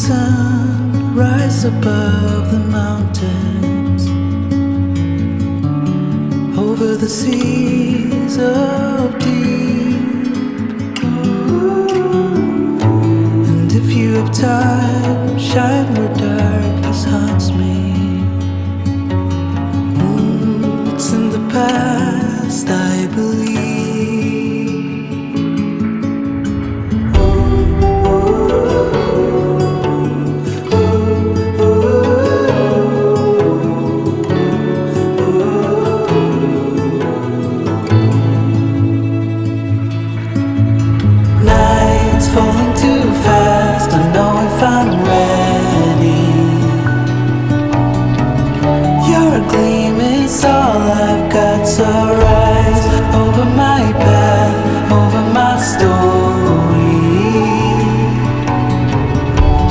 sun rise above the mountains, over the seas of deep. And if you have time, shine where darkness haunts me. It's in the past, I believe. Falling too fast, I know if I'm ready. You're a gleam, it's all I've got, so rise over my path, over my story.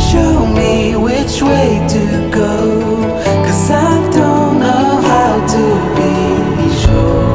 Show me which way to go, 'cause I don't know how to be sure.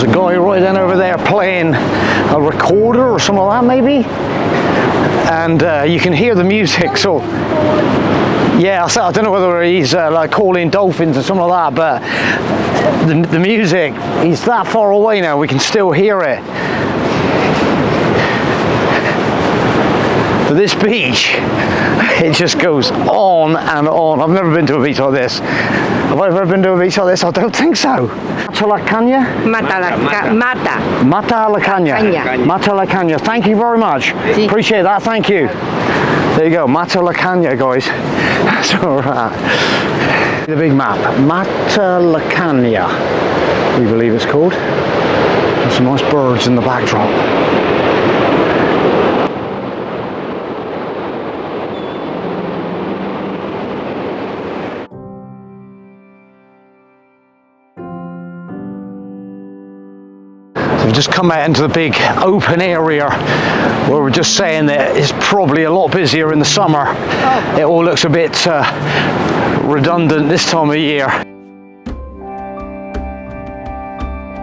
There's a guy right then over there playing a recorder or something like that maybe, and you can hear the music. So yeah, I don't know whether he's like calling dolphins or something like that, but the music, he's that far away now, we can still hear it. But this beach, it just goes on and on. I've never been to a beach like this. Have I ever been to a beach like this? I don't think so. Matalascañas. Thank you very much. Sí. Appreciate that. Thank you. There you go. Matalascañas, guys. That's all right. The big map. Matalascañas, we believe it's called. There's some nice birds in the backdrop. We've just come out into the big open area where we're just saying that it's probably a lot busier in the summer. Oh. It all looks a bit redundant this time of year.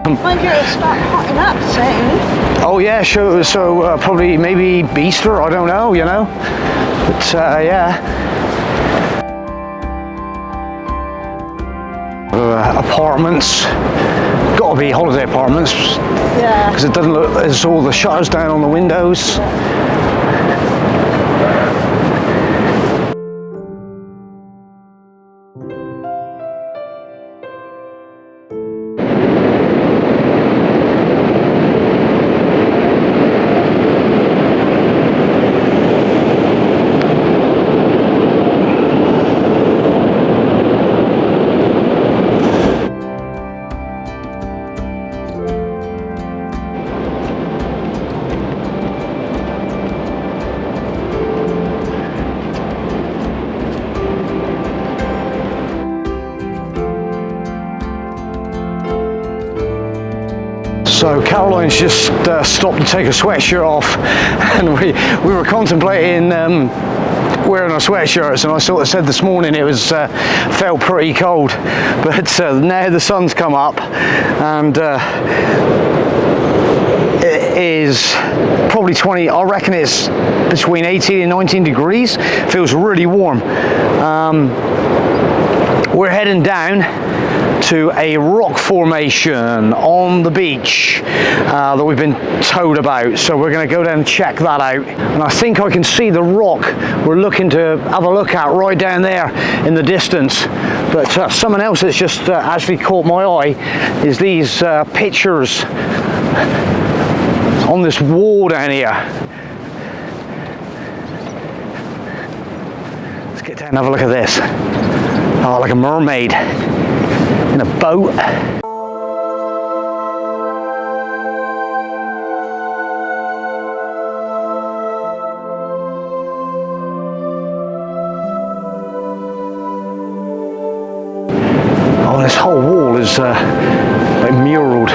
Wonder it'll start hotting up soon. Oh yeah, sure. So probably maybe Easter, I don't know, you know. But yeah. Apartments. Got to be holiday apartments. Yeah. Because it doesn't look, there's all the shutters down on the windows. So Caroline's just stopped to take her sweatshirt off, and we were contemplating wearing our sweatshirts, and I sort of said this morning it was felt pretty cold, but now the sun's come up, and it is probably 20, I reckon it's between 18 and 19 degrees, feels really warm. We're heading down to a rock formation on the beach that we've been told about, so we're going to go down and check that out. And I think I can see the rock we're looking to have a look at right down there in the distance. But something else that's just actually caught my eye is these pictures on this wall down here. Let's get down and have a look at this. Oh, like a mermaid in a boat. Oh, this whole wall is like muraled.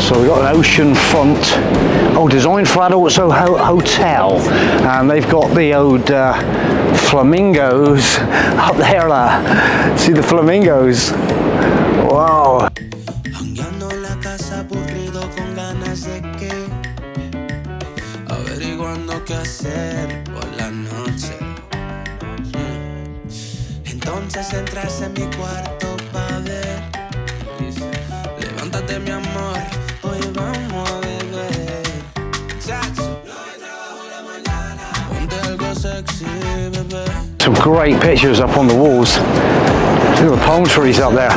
So we've got an oceanfront, design for adults hotel, and they've got the old flamingos up there. See the flamingos? Wow. Entonces entras en mi cuarto pa' ver. Levántate mi amor, hoy vamos a beber. Ponte algo sexy, bebé. Some great pictures up on the walls. Look at the palm trees up there.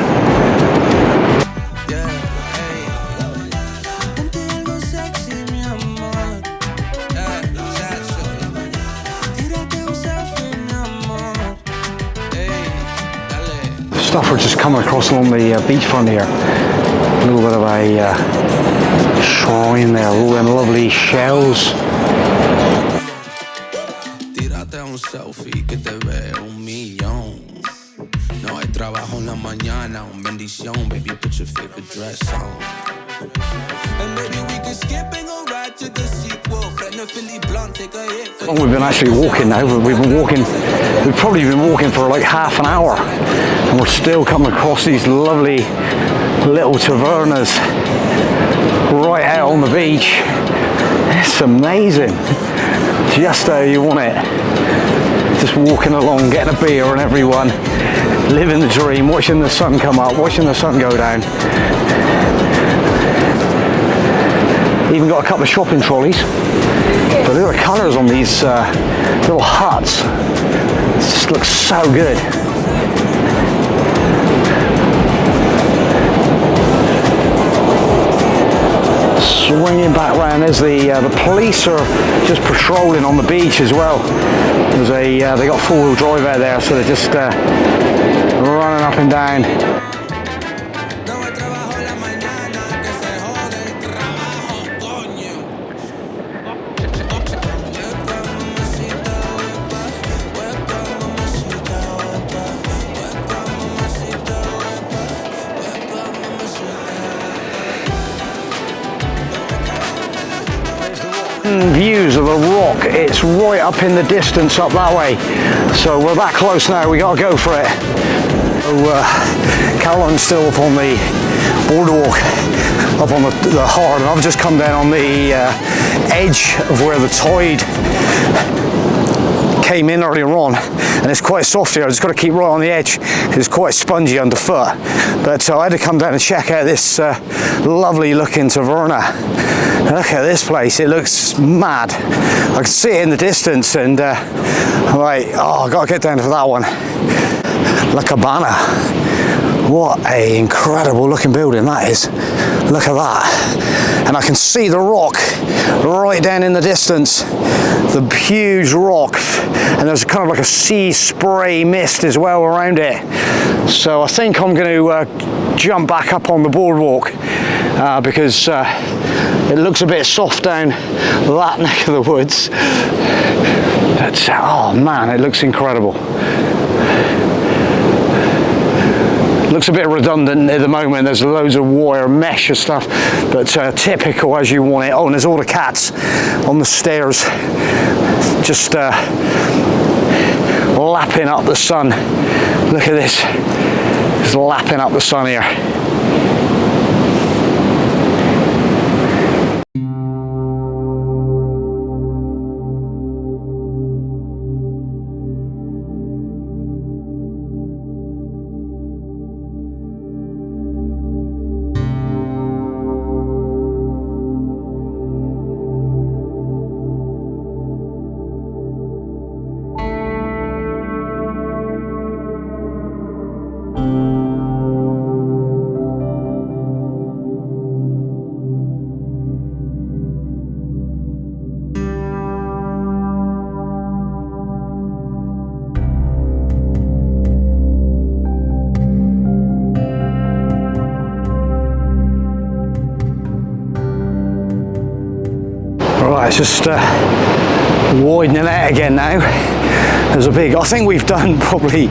Stuff we're just coming across along the beachfront here. A little bit of a shrine there, all them lovely shells. Tírate un selfie que te veo 1,000,000. No hay trabajo en la mañana, un bendición, baby, put your favorite dress on. And maybe we can skip and go right to the sequel. Philly blunt, take a hit. Well, we've been actually walking now. We've probably been walking for like half an hour, and we're still coming across these lovely little tavernas right out on the beach. It's amazing. Just how you want it. Just walking along, getting a beer, and everyone living the dream, watching the sun come up, watching the sun go down. Even got a couple of shopping trolleys. But look at the colours on these little huts. It just looks so good. Swinging back round, there's the police are just patrolling on the beach as well. There's they got 4-wheel drive out there, so they're just running up and down. Views of the rock, it's right up in the distance up that way, so we're that close now, we gotta go for it. So Caroline's still up on the boardwalk, up on the hard, and I've just come down on the edge of where the tide came in earlier on, and it's quite soft here. I just got to keep right on the edge. It's quite spongy underfoot. But I had to come down and check out this lovely looking taverna. Look at this place, it looks mad. I can see it in the distance, and I'm like, oh, I've got to get down for that one. La Cabana. What an incredible looking building that is. Look at that. And I can see the rock right down in the distance. The huge rock. And there's kind of like a sea spray mist as well around it. So I think I'm going to jump back up on the boardwalk because it looks a bit soft down that neck of the woods. But, oh man, it looks incredible. Looks a bit redundant at the moment. There's loads of wire mesh and stuff, but typical as you want it. Oh, and there's all the cats on the stairs, just lapping up the sun. Look at this, just lapping up the sun here. Right, it's just widening out again now. There's a big, I think we've probably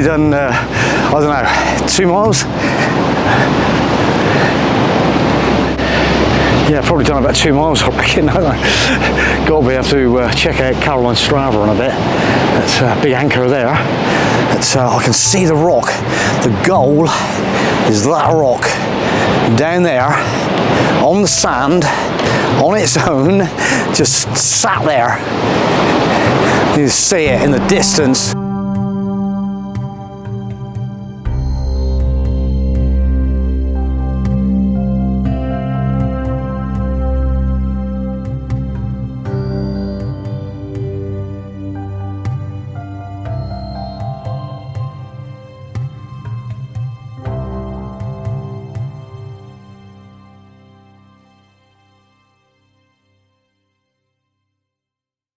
done, I don't know, 2 miles? Yeah, probably done about 2 miles, I reckon. Got to be able to check out Caroline Strava in a bit. That's a big anchor there. It's, I can see the rock. The goal is that rock down there on the sand, on its own, just sat there. You see it in the distance.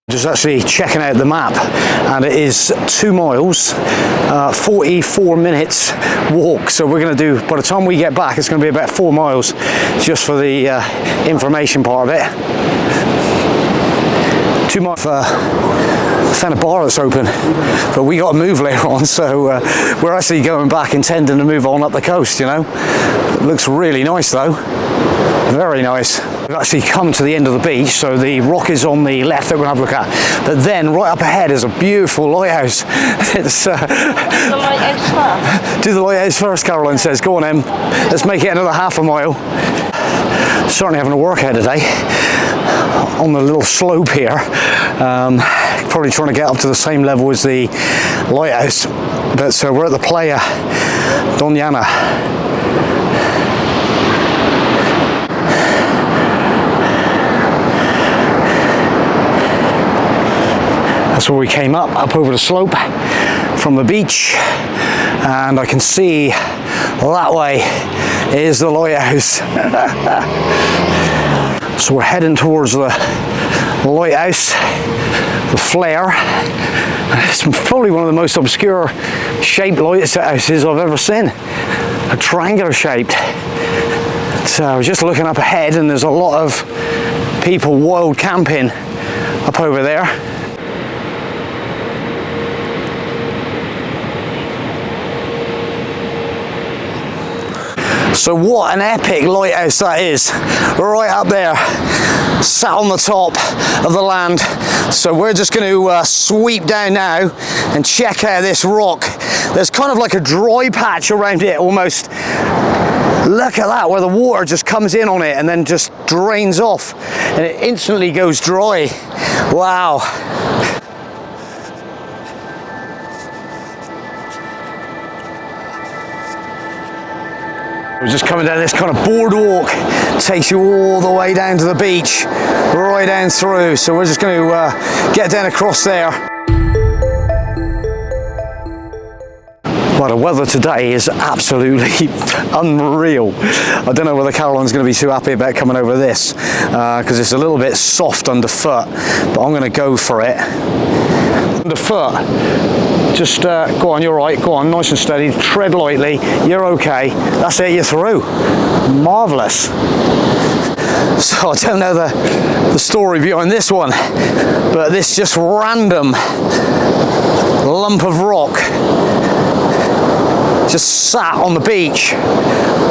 Just actually checking out the map, and it is 2 miles, 44 minutes walk. So we're going to do, by the time we get back, it's going to be about 4 miles just for the information part of it. 2 miles. Found a bar that's open, but we got to move later on, so we're actually going back intending to move on up the coast, you know. It looks really nice though, very nice. We've actually come to the end of the beach, so the rock is on the left that we're going to have a look at. But then right up ahead is a beautiful lighthouse. It's, the lighthouse first. Do the lighthouse first, Caroline says. Go on then, let's make it another half a mile. Certainly having a workout today on the little slope here. Probably trying to get up to the same level as the lighthouse. But so we're at the Playa Doñana. That's where we came up over the slope from the beach, and I can see that way is the lighthouse. So we're heading towards the lighthouse, the flare. It's probably one of the most obscure shaped lighthouses I've ever seen, a triangular shaped. So I was just looking up ahead, and there's a lot of people wild camping up over there. So what an epic lighthouse that is, right up there, sat on the top of the land. So we're just going to sweep down now and check out this rock. There's kind of like a dry patch around it almost. Look at that, where the water just comes in on it and then just drains off, and it instantly goes dry. Wow. We're just coming down this kind of boardwalk, takes you all the way down to the beach, right down through. So we're just going to get down across there. Well, the weather today is absolutely unreal. I don't know whether Caroline's going to be too happy about coming over this because it's a little bit soft underfoot, but I'm going to go for it. Underfoot, just go on, you're right, go on, nice and steady, tread lightly, you're okay, that's it, you're through. Marvellous. So I don't know the story behind this one, but this just random lump of rock just sat on the beach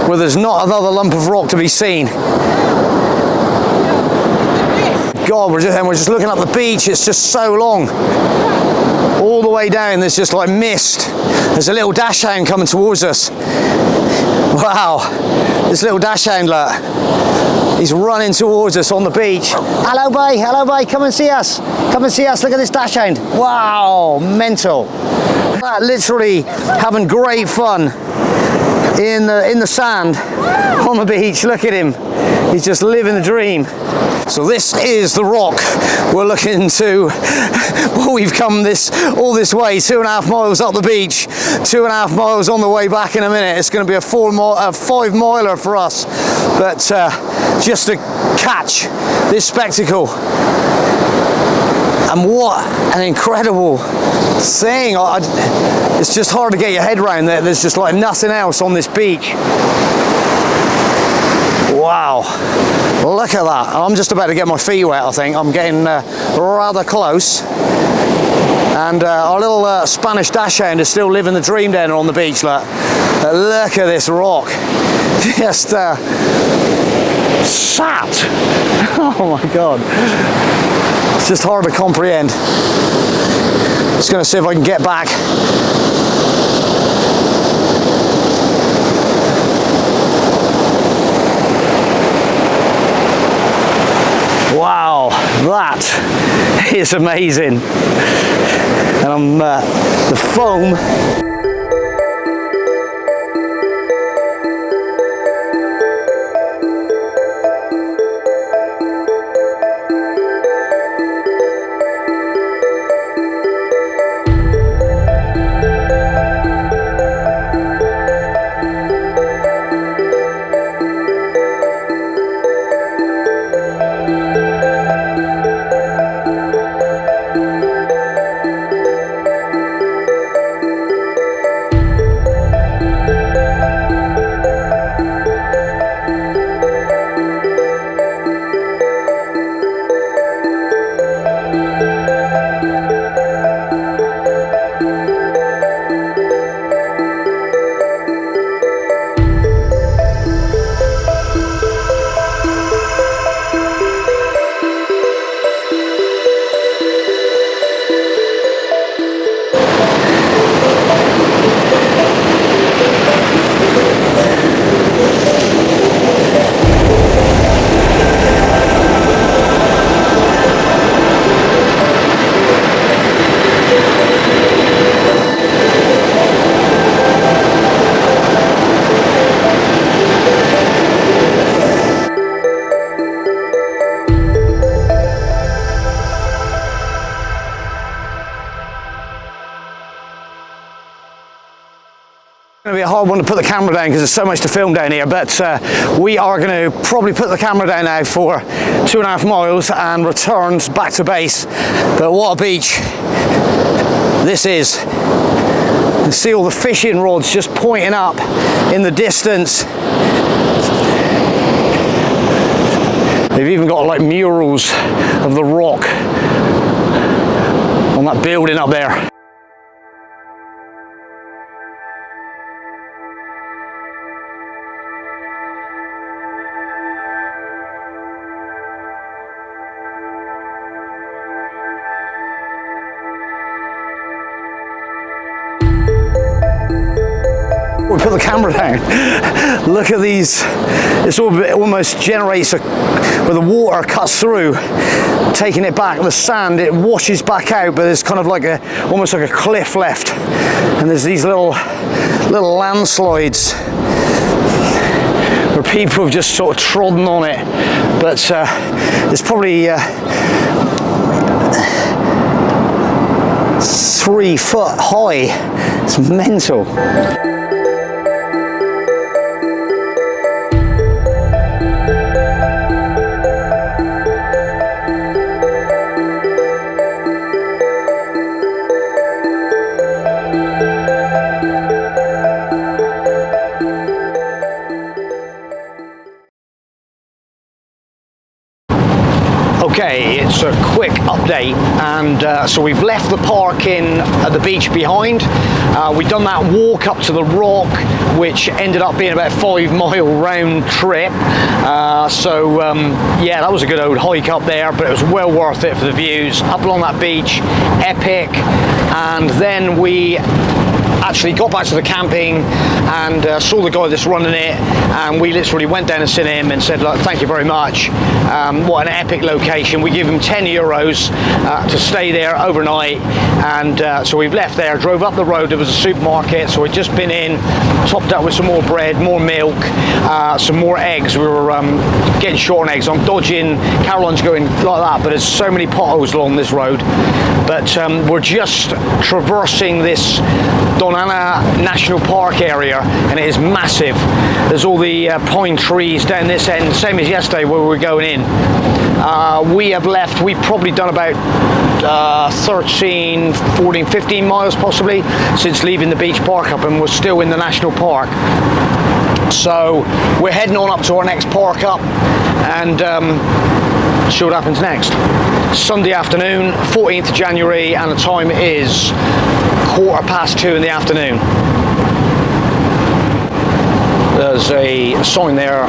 where there's not another lump of rock to be seen. God, we're just looking up the beach, it's just so long. All the way down, there's just like mist. There's a little dachshund coming towards us. Wow, this little dachshund, look. He's running towards us on the beach. Hello, bye, come and see us. Come and see us, look at this dachshund. Wow, mental. Literally having great fun in the sand on the beach. Look at him, he's just living the dream. So this is the rock we're looking to. Well, we've come all this way, 2.5 miles up the beach, 2.5 miles on the way back in a minute. It's going to be a 5 miler for us, but just to catch this spectacle. And what an incredible thing. It's just hard to get your head around that there's just like nothing else on this beach. Wow, look at that. I'm just about to get my feet wet, I think. I'm getting rather close. And our little Spanish dachshund is still living the dream down on the beach. Look at this rock. Just sat. Oh my God. It's just hard to comprehend. Just going to see if I can get back. Wow, that is amazing. And I'm the foam. It's going to be a hard one to put the camera down because there's so much to film down here, but we are going to probably put the camera down now for 2.5 miles and return back to base. But what a beach this is. You can see all the fishing rods just pointing up in the distance. They've even got like murals of the rock on that building up there. We put the camera down. Look at these. This almost generates where the water cuts through, taking it back. The sand, it washes back out, but there's kind of like almost like a cliff left, and there's these little landslides. where people have just sort of trodden on it, but it's probably 3 foot high. It's mental. Okay, it's a quick update, and so we've left the parking at the beach behind. We've done that walk up to the rock, which ended up being about a 5-mile round trip. Yeah, that was a good old hike up there, but it was well worth it for the views. Up along that beach, epic. And then we actually got back to the camping and saw the guy that's running it, and we literally went down and seen him and said, look, thank you very much. What an epic location. We give him €10 to stay there overnight, and so we've left there, drove up the road. There was a supermarket, so we'd just been in, topped up with some more bread, more milk, some more eggs. We were getting short on eggs. I'm dodging, Caroline's going like that, but there's so many potholes along this road. But we're just traversing this Donana National Park area, and it is massive. There's all the pine trees down this end, same as yesterday where we were going in. We have left, we've probably done about 13, 14, 15 miles possibly since leaving the beach park up, and we're still in the national park. So we're heading on up to our next park up, and see what happens next. Sunday afternoon, 14th January, and the time is 2:15 in the afternoon. There's a sign there,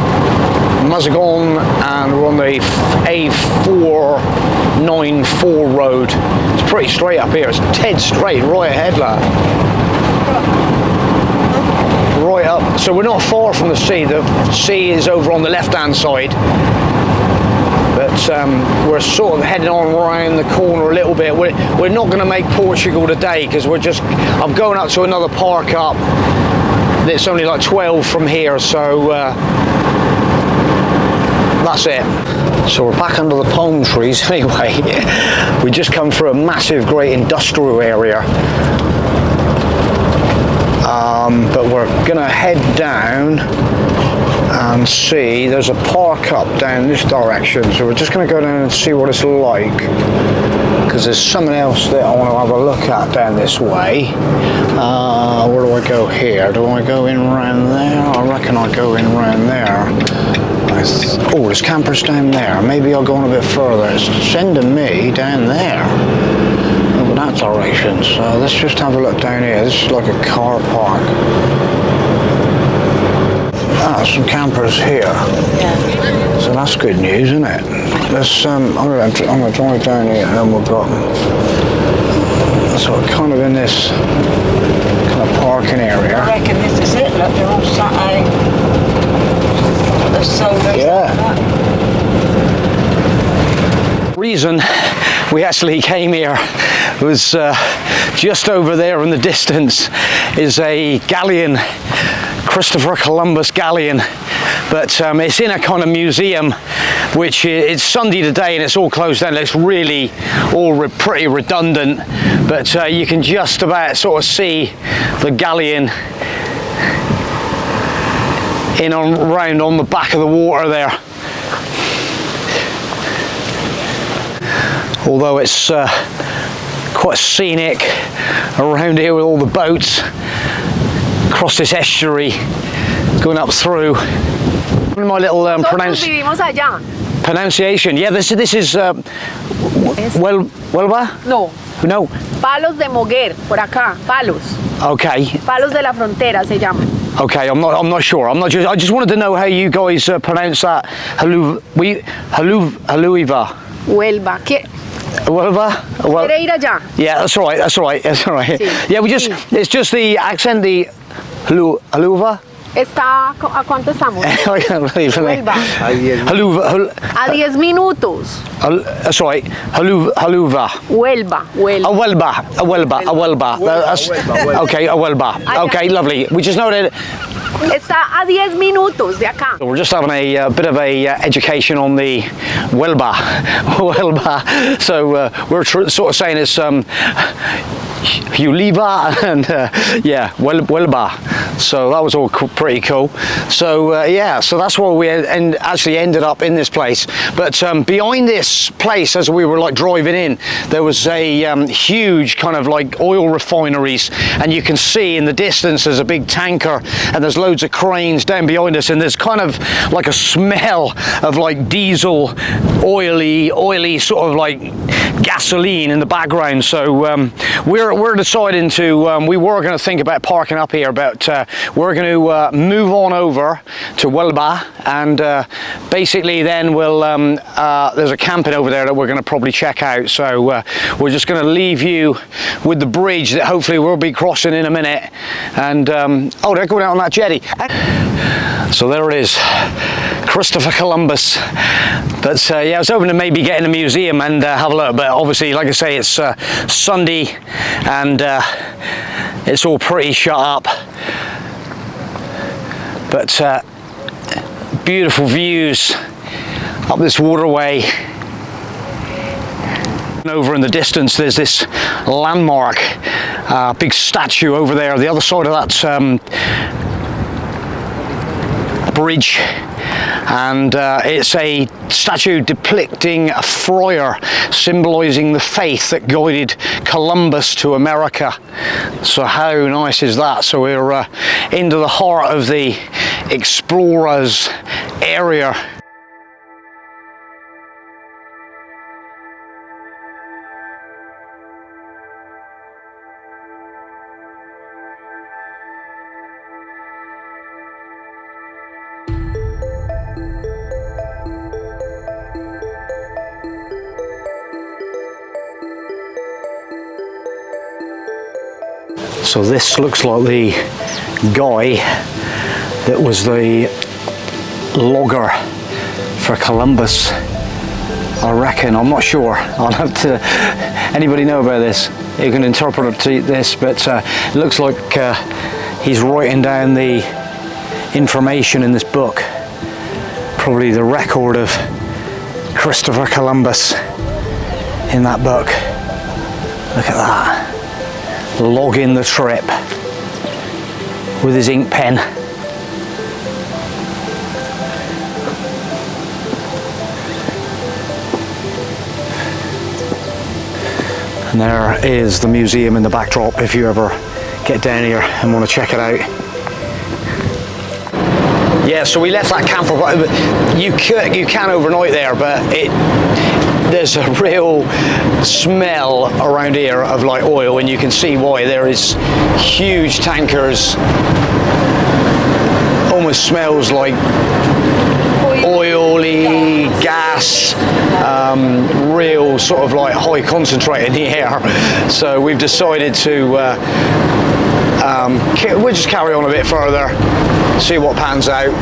Mazagon, and we're on the A494 road. It's pretty straight up here. It's dead straight, right ahead, lad. Right up. So we're not far from the sea. The sea is over on the left-hand side. But we're sort of heading on around the corner a little bit. We're not going to make Portugal today, because I'm going up to another park up that's only like 12 from here, so that's it. So we're back under the palm trees anyway. We just come through a massive, great industrial area. But we're gonna head down and see, there's a park up down this direction, so we're just gonna go down and see what it's like, because there's something else that I want to have a look at down this way. Where do I go here? Do I go in around there? I reckon I go in around there. Oh, there's campers down there. Maybe I'll go on a bit further. It's sending me down there over that direction, so let's just have a look down here. This is like a car park. Ah, some campers here. Yeah. So that's good news, isn't it? Let's, I'm gonna drive down here, and then we've got, so we're kind of in this kind of parking area. I reckon this is it. Look, they're all sat out. The solar. Yeah. The reason we actually came here was just over there in the distance is a galleon, Christopher Columbus galleon, but it's in a kind of museum, which it's Sunday today and it's all closed down. It's really all pretty redundant, but you can just about sort of see the galleon in on round on the back of the water there. Although it's quite scenic around here with all the boats across this estuary going up through. My little pronunciation. Yeah, this is Huelva? No. No. Palos de Moguer, por acá, Palos. Okay. Palos de la Frontera se llama. Okay, I'm not sure. I just wanted to know how you guys pronounce that. Haluiva. Huelva. Huelva? ¿Quiere ir allá? Yeah, that's right. Sí. Yeah, it's just the accent, the Haluva. Está, ¿a cuánto estamos? I can't believe it. Huelva. A 10 minutos. Sorry, Haluva. Huelva, Huelva. Huelva. Okay, Huelva. Okay, lovely. We just know that. Está a 10 minutos de acá. We're just having a bit of a education on the Huelva. Huelva. So we're sort of saying it's Huliva and yeah, Huelva. So that was all pretty cool. So yeah, so that's why we actually ended up in this place. But behind this place, as we were like driving in, there was a huge kind of like oil refineries, and you can see in the distance there's a big tanker, and there's loads of cranes down behind us, and there's kind of like a smell of like diesel, oily sort of like gasoline in the background. So we're deciding to we were going to think about parking up here, but we're going to move on over to Huelva, and basically then we'll there's a camping over there that we're going to probably check out. So we're just going to leave you with the bridge that hopefully we'll be crossing in a minute. And oh, they're going out on that jetty. So there it is, Christopher Columbus. But yeah, I was hoping to maybe get in the museum and have a look, but obviously, like I say, it's Sunday and it's all pretty shut up. But beautiful views up this waterway. And over in the distance, there's this landmark, big statue over there, the other side of that bridge, and it's a statue depicting a friar symbolizing the faith that guided Columbus to America. So how nice is that? So we're into the heart of the explorers area. So this looks like the guy that was the logger for Columbus, I reckon. I'm not sure. I'll have to, anybody know about this? You can interpret this, but it looks like he's writing down the information in this book. Probably the record of Christopher Columbus in that book. Look at that. Logging the trip with his ink pen. And there is the museum in the backdrop if you ever get down here and want to check it out. Yeah, so we left that camper. You can overnight there, but there's a real smell around here of like oil, and you can see why. There is huge tankers. Almost smells like oily gas, real sort of like high concentrate in the air. So we've decided to we'll just carry on a bit further, see what pans out.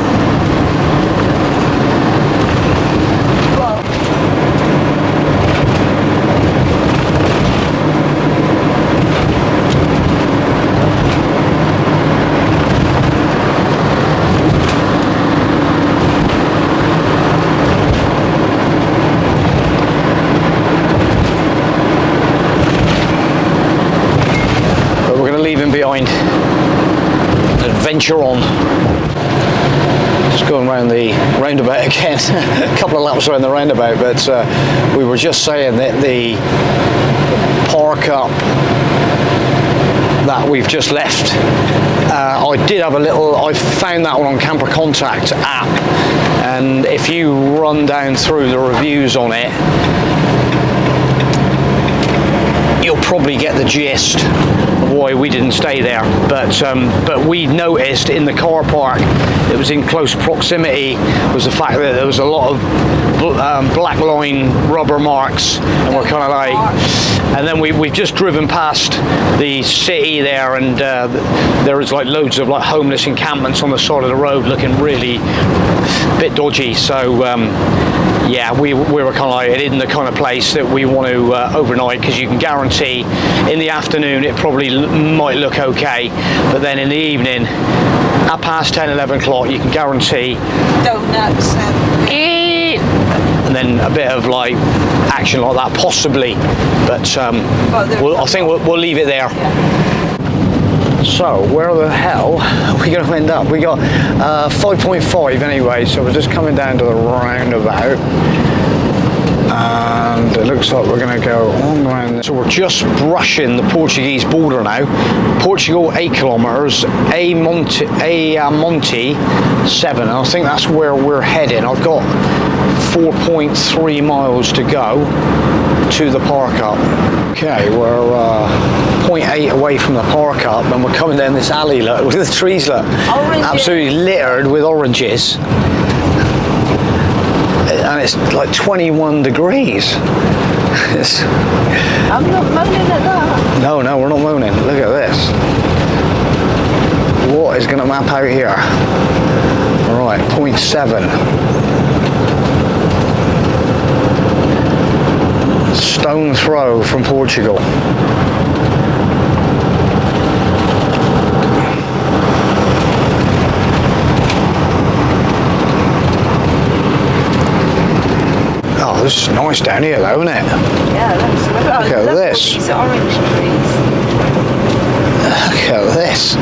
Behind, adventure on. Just going around the roundabout again. A couple of laps around the roundabout, but we were just saying that the park up that we've just left, I did have a little, I found that one on Camper Contact app, and if you run down through the reviews on it, you'll probably get the gist of why we didn't stay there. But we noticed in the car park that was in close proximity was the fact that there was a lot of black line rubber marks, and we're kind of like, and then we've just driven past the city there, and there was like loads of like homeless encampments on the side of the road looking really a bit dodgy. So yeah, we were kind of like, it isn't the kind of place that we want to overnight, because you can guarantee in the afternoon it probably might look okay, but then in the evening at past 10, 11 o'clock you can guarantee Donuts and then a bit of like action like that possibly, but I think we'll leave it there. So where the hell are we going to end up? We got 5.5 anyway, so we're just coming down to the roundabout, and it looks like we're going to go on around. So we're just brushing the Portuguese border now. Portugal 8 kilometers, a Monte 7, and I think that's where we're heading. I've got 4.3 miles to go to the park up. Okay, we're 0.8 away from the park up, and we're coming down this alley. Look, the trees look absolutely littered with oranges, and it's like 21 degrees. I'm not moaning at that. No, we're not moaning. Look at this. What is going to map out here? Right, 0.7. Stone throw from Portugal. Oh, this is nice down here though, isn't it? Yeah, look at this. These orange trees. Look at this.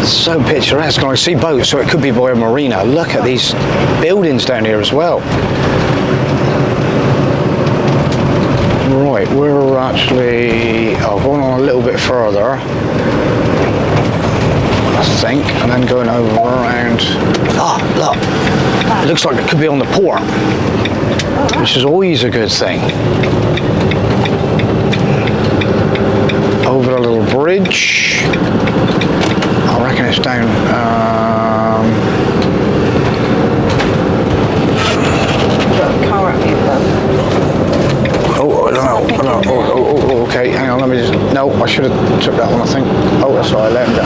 It's so picturesque. I see boats, so it could be by a marina. Look at these buildings down here as well. Right, we're actually going on a little bit further, I think, and then going over around. Ah, look, it looks like it could be on the port, which is always a good thing. Over a little bridge. I reckon it's down. Car at me, Oh, okay, hang on, let me just, no, I should have took that one, I think. Oh, sorry, I let him go.